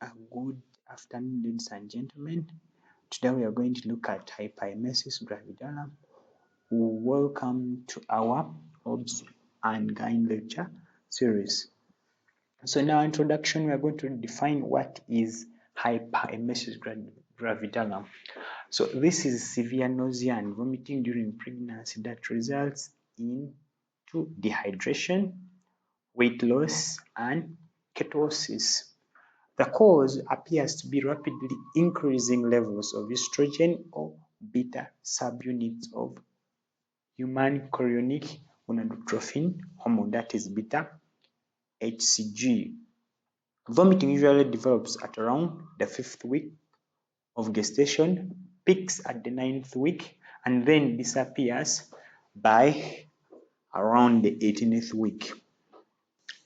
Good afternoon, ladies and gentlemen. Today we are going to look at hyperemesis gravidarum. Welcome to our OBS and GYN lecture series. So in our introduction, we are going to define what is hyperemesis gravidarum. So this is severe nausea and vomiting during pregnancy that results in dehydration, weight loss, and ketosis. The cause appears to be rapidly increasing levels of estrogen or beta subunits of human chorionic gonadotrophin hormone, that is beta HCG. Vomiting usually develops at around the 5th week of gestation, peaks at the 9th week, and then disappears by around the 18th week.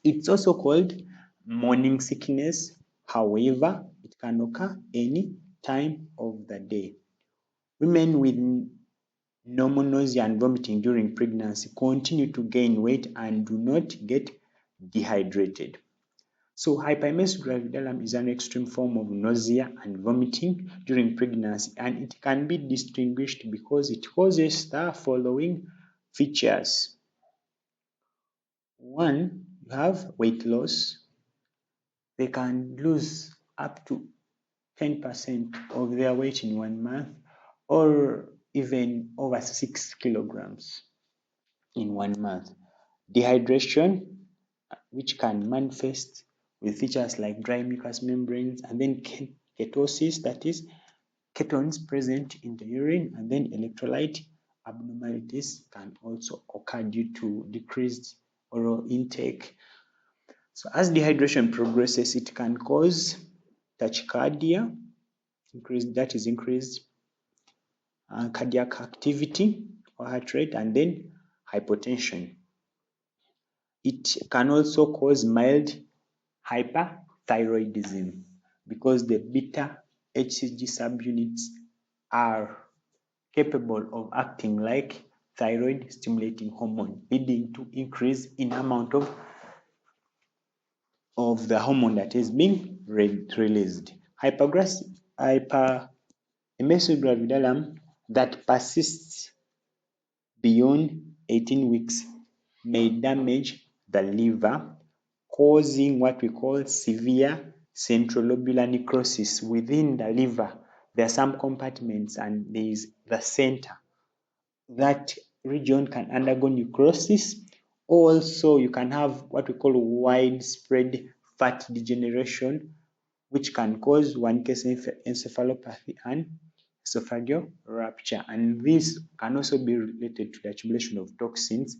It's also called morning sickness. However, it can occur any time of the day. Women with normal nausea and vomiting during pregnancy continue to gain weight and do not get dehydrated. So hyperemesis gravidarum is an extreme form of nausea and vomiting during pregnancy, and it can be distinguished because it causes the following features. One, you have weight loss. They can lose up to 10% of their weight in 1 month, or even over 6 kilograms in 1 month. Dehydration, which can manifest with features like dry mucous membranes, and then ketosis, that is ketones present in the urine, and then electrolyte abnormalities can also occur due to decreased oral intake. So as dehydration progresses, it can cause tachycardia, increased cardiac activity or heart rate, and then hypotension. It can also cause mild hyperthyroidism because the beta HCG subunits are capable of acting like thyroid stimulating hormone, leading to increase in amount of the hormone that is being released. Hyperemesis gravidarum that persists beyond 18 weeks may damage the liver, causing what we call severe centrolobular necrosis within the liver. There are some compartments and there is the center. That region can undergo necrosis. Also, you can have what we call widespread fat degeneration, which can cause one case encephalopathy and esophageal rupture. And this can also be related to the accumulation of toxins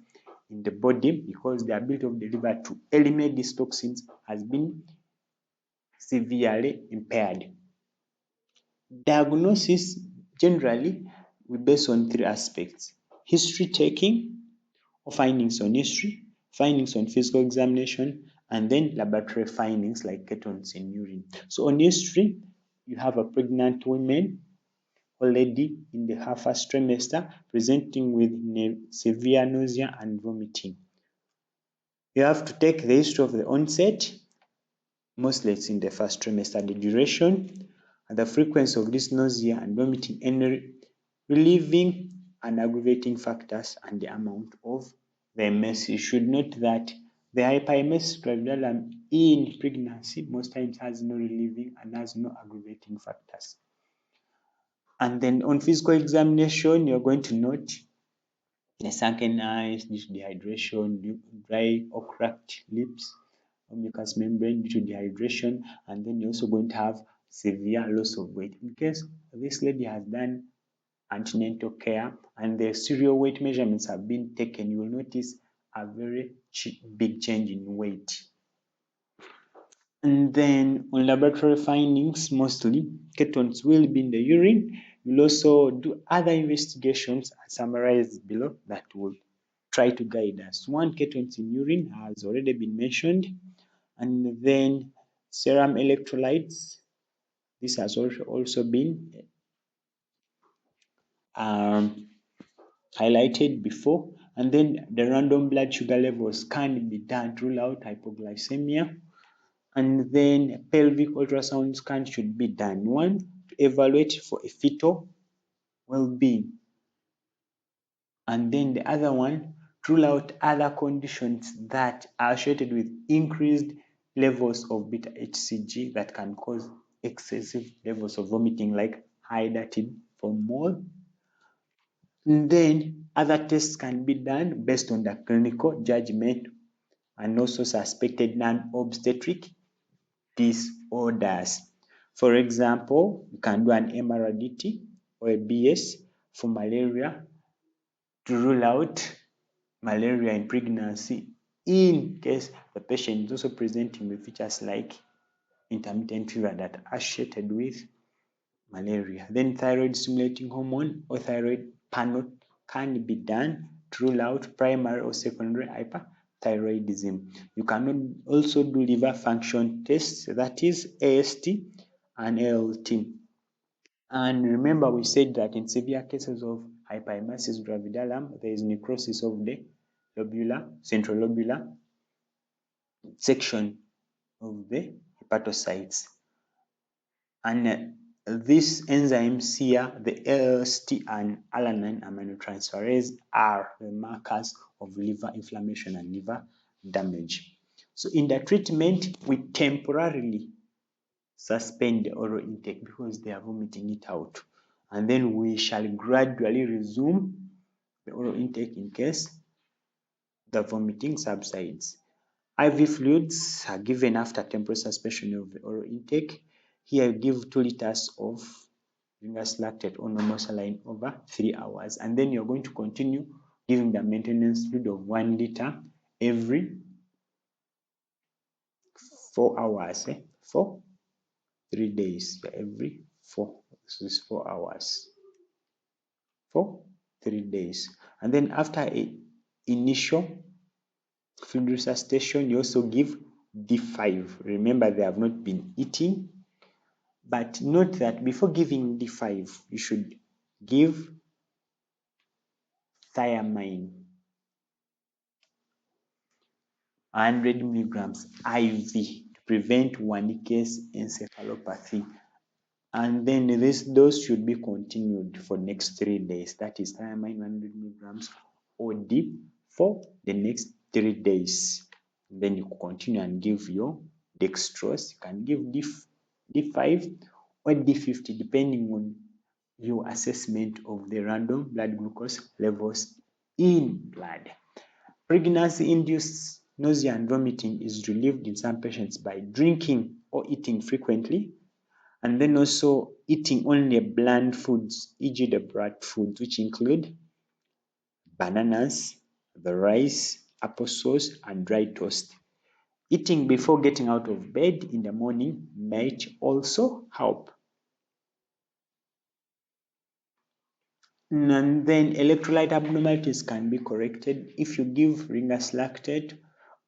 in the body because the ability of the liver to eliminate these toxins has been severely impaired. Diagnosis generally we base on 3 aspects: history taking, or findings on history, findings on physical examination, and then laboratory findings like ketones in urine. So on history, you have a pregnant woman already in her first trimester presenting with severe nausea and vomiting. You have to take the history of the onset, mostly it's in the first trimester, the duration, and the frequency of this nausea and vomiting, and relieving and aggravating factors, and the amount of the MS. You should note that the hyperemesis gravidarum in pregnancy most times has no relieving and has no aggravating factors. And then on physical examination, you're going to note the sunken eyes due to dehydration, dry or cracked lips, or mucous membrane due to dehydration, and then you're also going to have severe loss of weight. In case this lady has done antenatal care and the serial weight measurements have been taken, you will notice a very big change in weight. And then on laboratory findings, mostly ketones will be in the urine. We'll also do other investigations summarized below that will try to guide us. One, ketones in urine has already been mentioned, and then serum electrolytes. This has also been highlighted before, and then the random blood sugar levels can be done to rule out hypoglycemia. And then pelvic ultrasound scan should be done. One, to evaluate for a fetal well-being. And then the other one, rule out other conditions that are associated with increased levels of beta HCG that can cause excessive levels of vomiting, like hydatid for mole. And then other tests can be done based on the clinical judgment and also suspected non-obstetric disorders. For example, you can do an MRDT or a BS for malaria to rule out malaria in pregnancy in case the patient is also presenting with features like intermittent fever that are associated with malaria. Then thyroid stimulating hormone or thyroid panel can be done to rule out primary or secondary hyperthyroidism. You can also do liver function tests, that is AST and ALT. And remember, we said that in severe cases of hyperemesis gravidarum, there is necrosis of the central lobular section of the hepatocytes. And these enzymes here, the AST and alanine aminotransferase, are the markers of liver inflammation and liver damage. So in the treatment, we temporarily suspend the oral intake because they are vomiting it out. And then we shall gradually resume the oral intake in case the vomiting subsides. IV fluids are given after temporary suspension of the oral intake. Here you give 2 liters of ringus lactate or normal saline over 3 hours. And then you're going to continue giving the maintenance fluid of 1 liter every 4 hours for 3 days. Every 4, this is 4 hours for 3 days. And then after a initial fluid resuscitation, you also give D5. Remember, they have not been eating, but note that before giving D5, you should give thiamine 100 milligrams IV to prevent Wernicke's encephalopathy. And then this dose should be continued for next 3 days. That is thiamine 100 milligrams OD for the next 3 days. Then you continue and give your dextrose. You can give D5 or D50 depending on your assessment of the random blood glucose levels in blood. Pregnancy-induced nausea and vomiting is relieved in some patients by drinking or eating frequently, and then also eating only bland foods, e.g. the brat foods, which include bananas, the rice, applesauce, and dry toast. Eating before getting out of bed in the morning might also help. And then electrolyte abnormalities can be corrected if you give ringus lactate,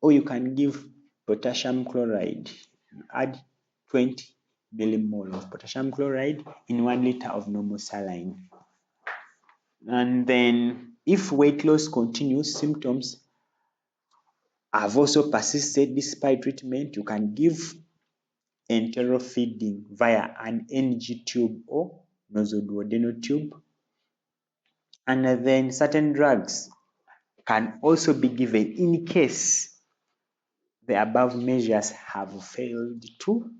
or you can give potassium chloride. You add 20 millimole of potassium chloride in 1 liter of normal saline. And then if weight loss continues, symptoms have also persisted despite treatment, you can give enteral feeding via an NG tube or nasoduodenal tube. And then certain drugs can also be given in case the above measures have failed to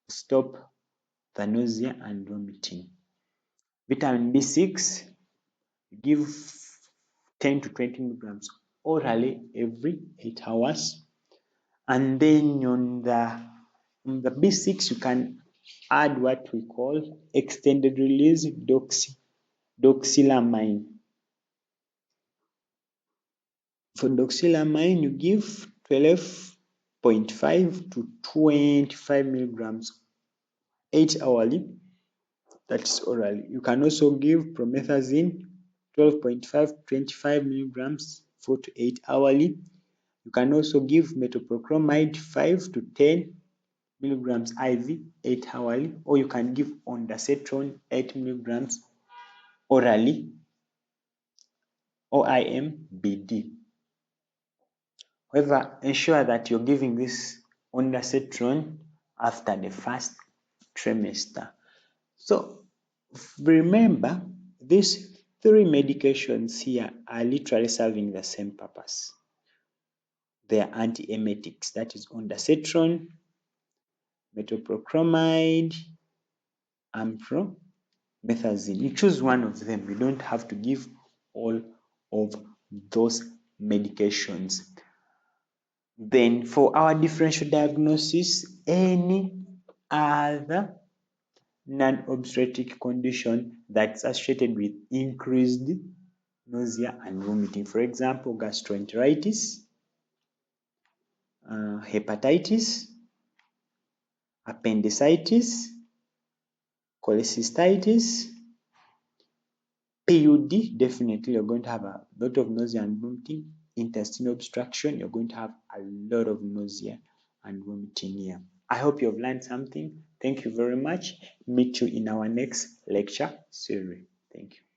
stop the nausea and vomiting. Vitamin B6, give 10 to 20 milligrams orally every 8 hours. And then on the B6, you can add what we call extended release doxylamine. For doxylamine, you give 12.5 to 25 milligrams 8 hourly, that's orally. You can also give promethazine 12.5 to 25 milligrams 4 to 8 hourly. You can also give metoclopramide 5 to 10 milligrams IV 8 hourly, or you can give ondansetron 8 milligrams orally or IM BD. However, ensure that you're giving this ondansetron after the first trimester. So remember, these three medications here are literally serving the same purpose. They are antiemetics, that is ondansetron, metoclopramide, ampromethazine. You choose one of them. You don't have to give all of those medications. Then for our differential diagnosis, any other non-obstetric condition that's associated with increased nausea and vomiting. For example, gastroenteritis, hepatitis, appendicitis, cholecystitis, PUD, definitely you're going to have a lot of nausea and vomiting. Intestinal obstruction, you're going to have a lot of nausea and vomiting here. I hope you have learned something. Thank you very much. Meet you in our next lecture series. Thank you.